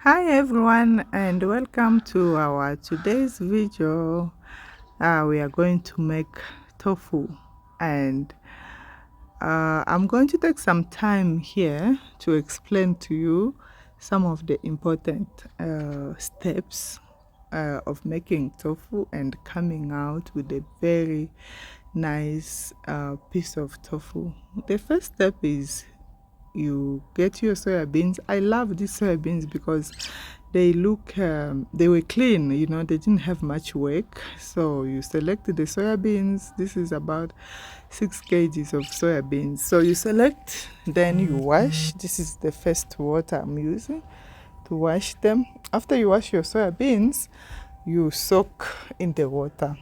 Hi everyone and welcome to our today's video. We are going to make tofu, and I'm going to take some time here to explain to you some of the important steps of making tofu and coming out with a very nice piece of tofu. The first step is you get your soya beans. I love these soya beans because they were clean, they didn't have much work. So you select the soya beans. This is about 6 kgs of soya beans. So you select, then you wash. This is the first water I'm using to wash them. After you wash your soya beans, you soak in the water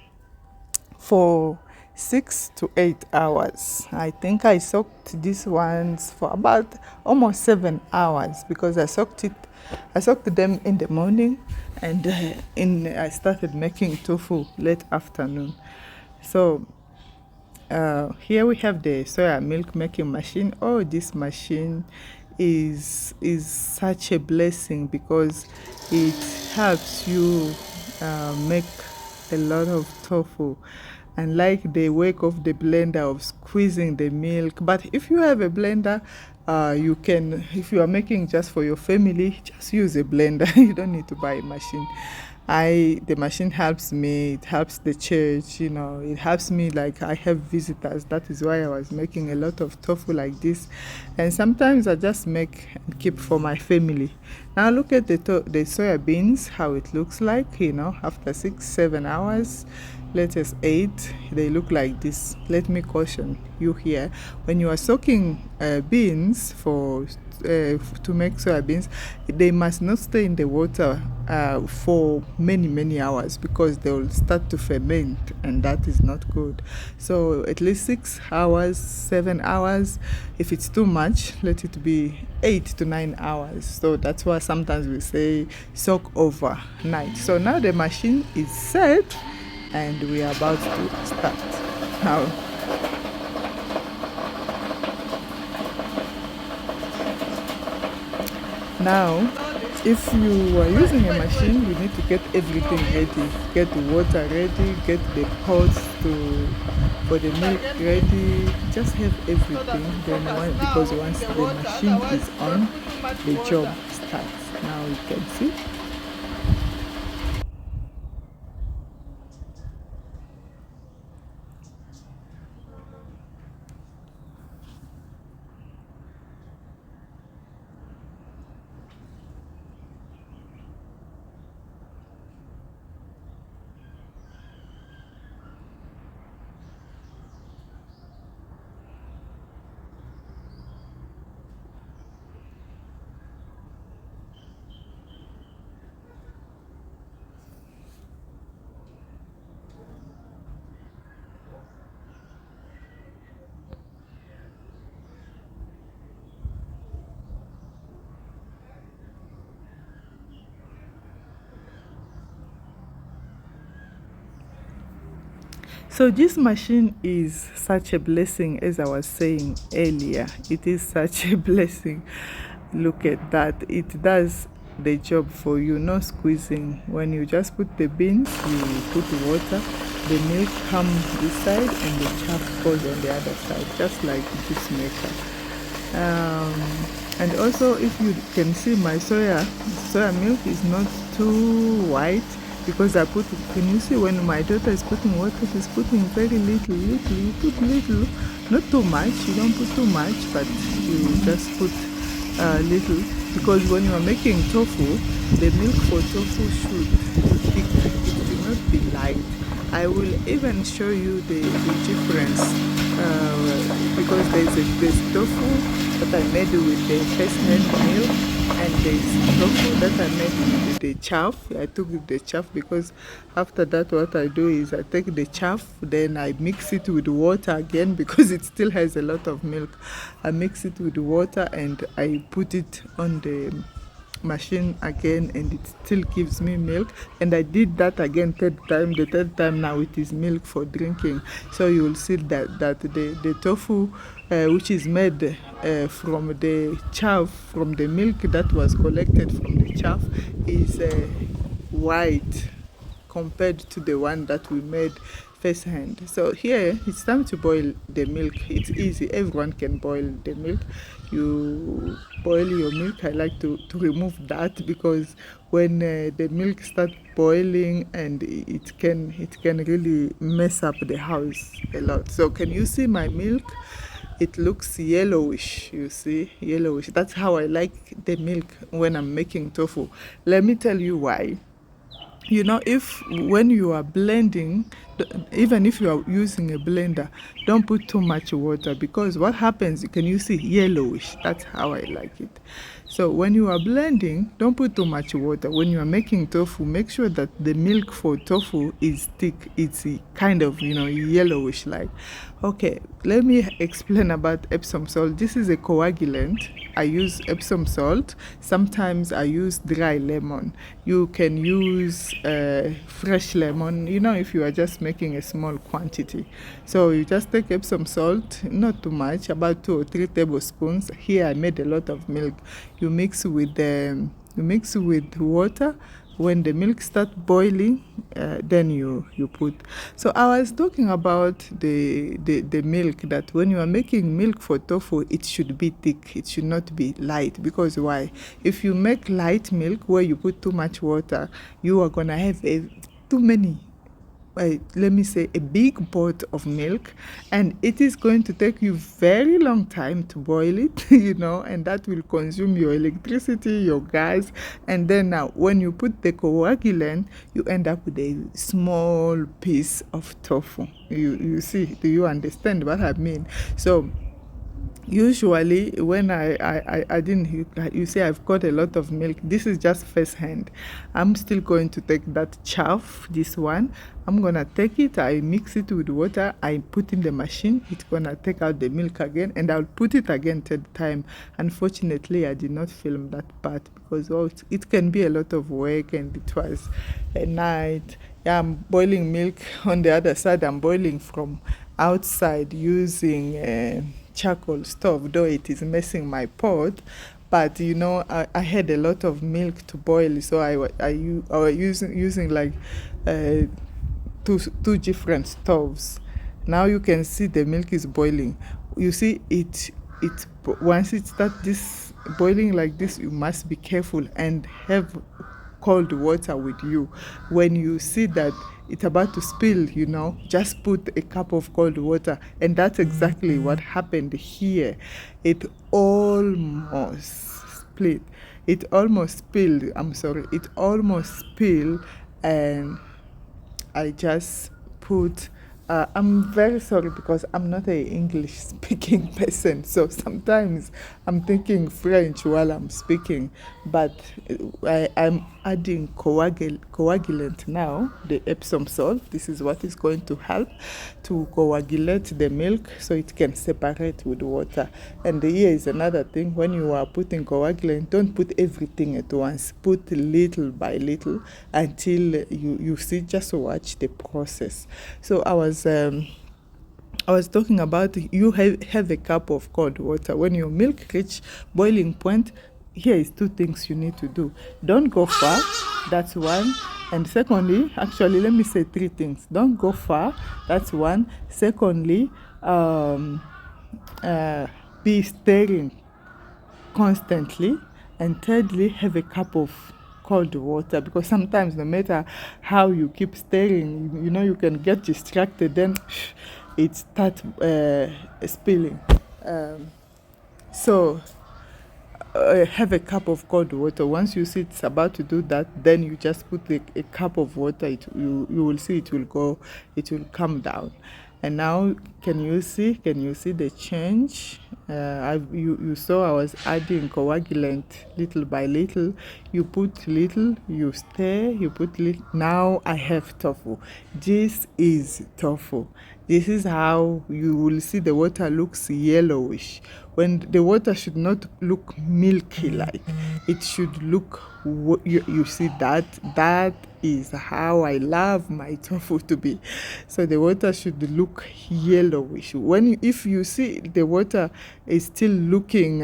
for 6 to 8 hours. I think I soaked these ones for about almost 7 hours because I soaked them in the morning, and I started making tofu late afternoon. So here we have the soya milk making machine. Oh, this machine is such a blessing because it helps you make a lot of tofu, and like the work of the blender of squeezing the milk. But if you have a blender, you can, if you are making just for your family, just use a blender. You don't need to buy a machine. The machine helps me, it helps the church, it helps me. Like, I have visitors, that is why I was making a lot of tofu like this, and sometimes I just make and keep for my family. Now look at the soya beans, how it looks like, after 6-7 hours, latest 8, they look like this. Let me caution you here, when you are soaking beans to make soya beans, they must not stay in the water for many hours, because they will start to ferment, and that is not good. So at least 6 hours, 7 hours. If it's too much, let it be 8 to 9 hours. So that's why sometimes we say soak overnight. So now the machine is set and we are about to start now. If you are using a machine, you need to get everything ready. Get the water ready, get the pots for the milk ready. Just have everything. Then because once the machine is on, the job starts. Now you can see. So this machine is such a blessing, as I was saying earlier. It is such a blessing. Look at that. It does the job for you, no squeezing. When you just put the beans, you put water, the milk comes this side and the chaff goes on the other side, just like juice maker. And also, if you can see, my soya milk is not too white, because can you see, when my daughter is putting water, she's putting very little. You put little, not too much. You don't put too much, but you just put little, because when you are making tofu, the milk for tofu should be thick. It should not be light. I will even show you the difference, because there's tofu that I made with the first hand milk, and there's tofu that I made with the chaff. I took the chaff because after that, what I do is I take the chaff, then I mix it with water again, because it still has a lot of milk. I mix it with water and I put it on machine again and it still gives me milk, and I did that again third time. The third time now it is milk for drinking. So you will see that the tofu which is made from the chaff, from the milk that was collected from the chaff, is white compared to the one that we made first hand. So here it's time to boil the milk. It's easy, everyone can boil the milk. You boil your milk. I like to remove that, because when the milk starts boiling, and it can really mess up the house a lot. So can you see my milk? It looks yellowish, you see, yellowish. That's how I like the milk when I'm making tofu. Let me tell you why. You know, if when you are blending, even if you are using a blender, don't put too much water, because what happens, can you see, yellowish? That's how I like it. So when you are blending, don't put too much water. When you are making tofu, make sure that the milk for tofu is thick. It's kind of, you know, yellowish like. Okay, let me explain about Epsom salt. This is a coagulant. I use Epsom salt. Sometimes I use dry lemon. You can use fresh lemon, you know, if you are just making a small quantity. So you just take Epsom salt, not too much, about 2 or 3 tablespoons. Here I made a lot of milk. You mix with water. When the milk starts boiling, then you put. So I was talking about the milk, that when you are making milk for tofu, it should be thick. It should not be light. Because why? If you make light milk where you put too much water, you are gonna have too many. Let me say, a big pot of milk, and it is going to take you very long time to boil it, you know, and that will consume your electricity, your gas. And then now when you put the coagulant, you end up with a small piece of tofu. You see, do you understand what I mean? So usually when I didn't, you see, I've got a lot of milk. This is just first hand. I'm still going to take that chaff, this one. I'm gonna take it, I mix it with water, I put in the machine. It's gonna take out the milk again, and I'll put it again third time. Unfortunately, I did not film that part, because it can be a lot of work, and it was a night. Yeah, I'm boiling milk. On the other side, I'm boiling from outside using charcoal stove, though it is messing my pot. But you know, I had a lot of milk to boil, so I was using like two different stoves. Now you can see the milk is boiling. You see it once it starts this boiling like this, you must be careful and have cold water with you. When you see that it's about to spill, you know, just put a cup of cold water. And that's exactly what happened here. It almost split. It almost spilled. It almost spilled, and I just put I'm very sorry, because I'm not an English speaking person, so sometimes I'm thinking French while I'm speaking. But I'm adding coagulant now, the Epsom salt. This is what is going to help to coagulate the milk so it can separate with water. And here is another thing: when you are putting coagulant, don't put everything at once. Put little by little until you see. Just watch the process. So I was talking about, you have a cup of cold water. When your milk reach boiling point, here is 2 things you need to do. Don't go far. That's one. And secondly, actually, let me say 3 things. Don't go far. That's one. Secondly, be stirring constantly. And thirdly, have a cup of cold water, because sometimes no matter how you keep stirring, you know, you can get distracted, then it starts spilling. So have a cup of cold water. Once you see it's about to do that, then you just put a cup of water. You will see it will come down. And now can you see the change? You saw I was adding coagulant little by little. You put little, you stir, you put little. Now I have tofu. This is tofu. This is how you will see the water looks yellowish, when the water should not look milky like. It should look, you see that is how I love my tofu to be. So the water should look yellowish. If you see the water is still looking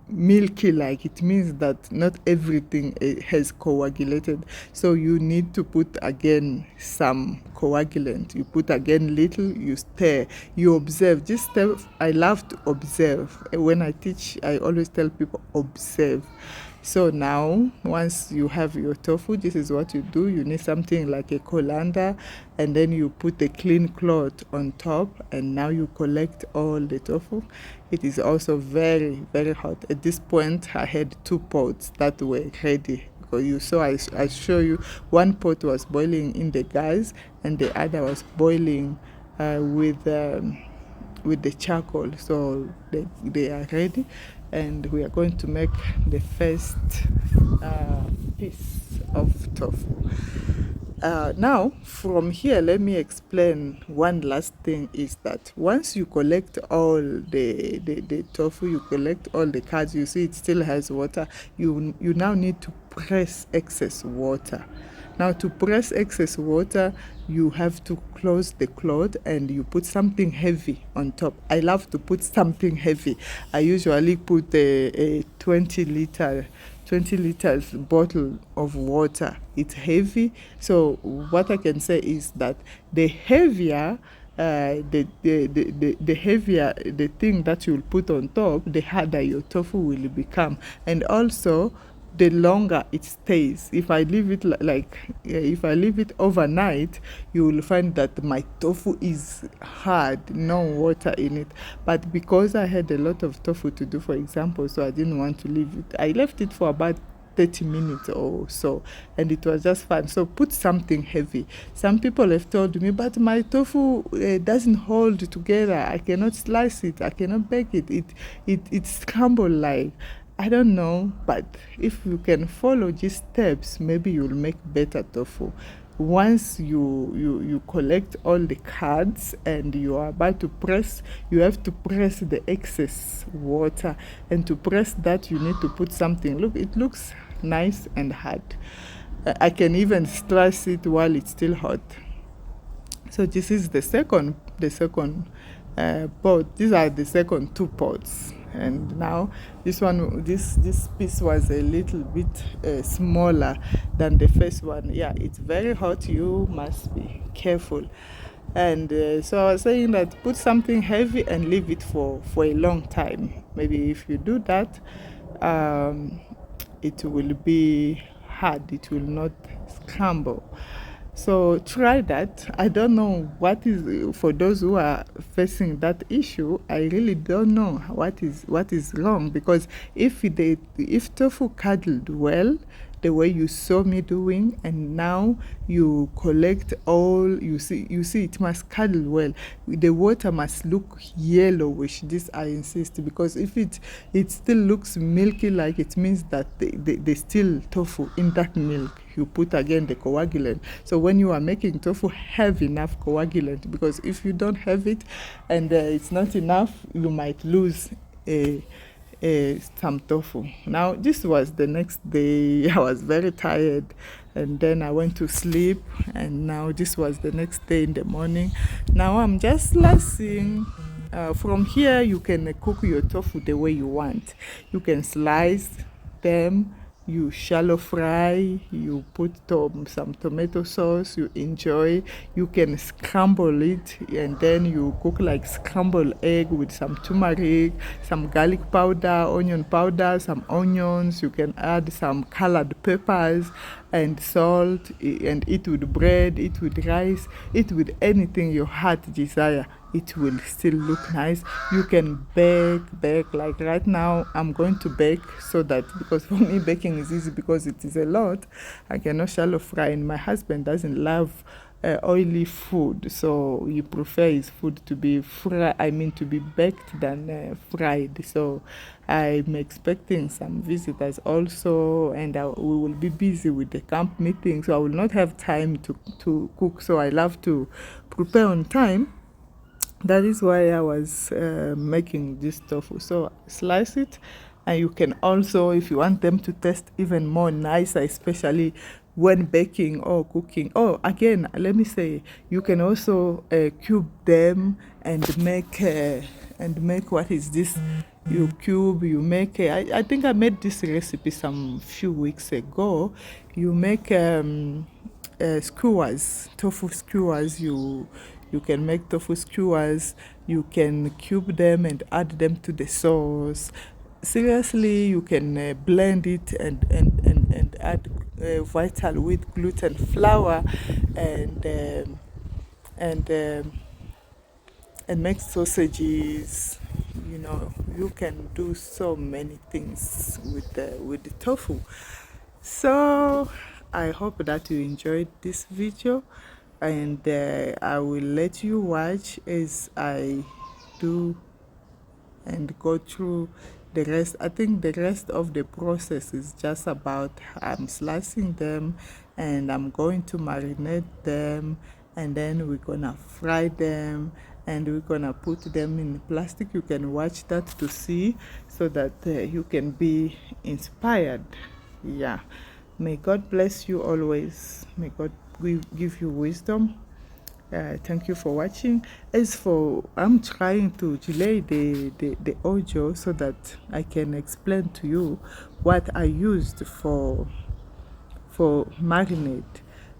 milky like, it means that not everything has coagulated. So you need to put again some coagulant. You put again little, you stir, you observe. Just stir. I love to observe. When I teach, I always tell people observe. So now, once you have your tofu, this is what you do. You need something like a colander, and then you put a clean cloth on top, and now you collect all the tofu. It is also very, very hot. At this point, I had 2 pots that were ready. You saw, I show you, one pot was boiling in the gas, and the other was boiling with the charcoal. So they are ready, and we are going to make the first piece of tofu. Now, from here, let me explain one last thing, is that once you collect all the tofu, you collect all the cards, you see it still has water, you now need to press excess water. Now, to press excess water, you have to close the cloth and you put something heavy on top. I love to put something heavy. I usually put a 20 liters bottle of water. It's heavy. So what I can say is that the heavier the heavier the thing that you'll put on top, the harder your tofu will become. And also, the longer it stays. If I leave it if I leave it overnight, you will find that my tofu is hard, no water in it. But because I had a lot of tofu to do, for example, so I didn't want to leave it, I left it for about 30 minutes or so, and it was just fine. So put something heavy. Some people have told me, but my tofu doesn't hold together. I cannot slice it. I cannot bake it. It's scrambled like. I don't know, but if you can follow these steps, maybe you'll make better tofu. Once you collect all the cards and you are about to press, you have to press the excess water. And to press that, you need to put something. Look, it looks nice and hard. I can even slice it while it's still hot. So this is the second pot. These are the second 2 pots. And now this piece was a little bit smaller than the first one. Yeah, it's very hot. You must be careful. And so I was saying that put something heavy and leave it for a long time. Maybe if you do that, it will be hard. It will not scramble. So try that. I don't know what is, for those who are facing that issue, I really don't know what is wrong, because if tofu curdled well, the way you saw me doing, and now you collect all, you see it must curdle well. The water must look yellowish. This I insist, because if it still looks milky like, it means that there's still tofu in that milk. You put again the coagulant. So when you are making tofu, have enough coagulant, because if you don't have it and it's not enough, you might lose some tofu. Now, this was the next day. I was very tired, and then I went to sleep, and now this was the next day in the morning. Now I'm just slicing. From here, you can cook your tofu the way you want. You can slice them, you shallow fry, you put some tomato sauce, you enjoy. You can scramble it, and then you cook like scrambled egg with some turmeric, some garlic powder, onion powder, some onions. You can add some colored peppers and salt, and eat with bread, eat with rice, eat with anything your heart desire. It will still look nice. You can bake. Like right now, I'm going to bake, so that, because for me baking is easy because it is a lot. I cannot shallow fry, and my husband doesn't love oily food, so he prefers his food to be to be baked than fried. So I'm expecting some visitors also, and we will be busy with the camp meeting, so I will not have time to cook. So I love to prepare on time, That is why I was making this tofu. So slice it, and you can also, if you want them to taste even more nicer, especially when baking or cooking. Oh, again, let me say, you can also cube them and make what is this? You cube, you make. I think I made this recipe some few weeks ago. You make skewers, tofu skewers. You can make tofu skewers. You can cube them and add them to the sauce. Seriously, you can blend it and add vital wheat gluten flour and um, and um, and make sausages. You know, you can do so many things with the tofu. So I hope that you enjoyed this video, and I will let you watch as I do and go through the rest. I think the rest of the process is just about I'm slicing them and I'm going to marinate them, and then we're gonna fry them and we're gonna put them in plastic. You can watch that to see so that you can be inspired. Yeah, may God bless you always. May God give you wisdom. Thank you for watching. As for, I'm trying to delay the audio so that I can explain to you what I used for marinade.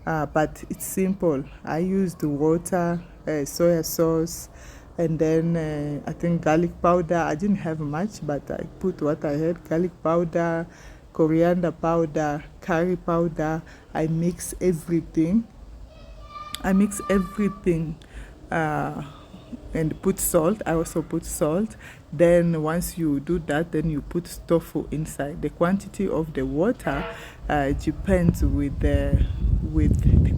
But it's simple. I used water, soya sauce, and then I think garlic powder. I didn't have much, but I put what I had: garlic powder, coriander powder, curry powder. I mix everything. Uh, and put salt. I also put salt. Then once you do that, then you put tofu inside. The quantity of the water depends with the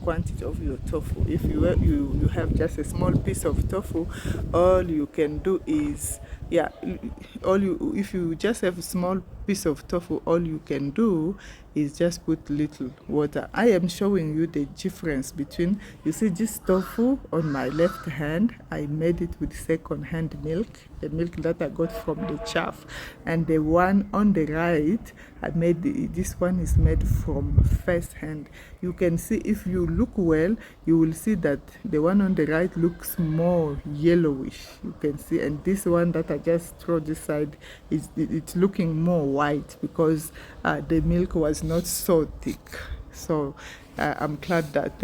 quantity of your tofu. If you have just a small piece of tofu, all you can do is if you just have a small piece of tofu, all you can do is just put little water. I am showing you the difference between, you see this tofu on my left hand, I made it with second hand milk, the milk that I got from the chaff, and the one on the right, this one is made from first hand. You can see, if you look well, you will see that the one on the right looks more yellowish. You can see, and this one that I just throw this side it's looking more white because the milk was not so thick. So I'm glad that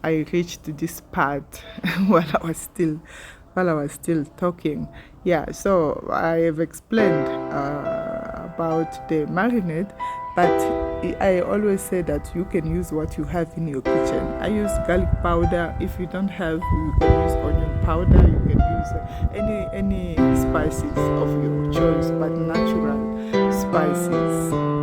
I reached this part while I was still talking. Yeah, so I have explained about the marinade, but I always say that you can use what you have in your kitchen. I use garlic powder. If you don't have, you can use onion powder. You can use any spices of your choice, but natural spices.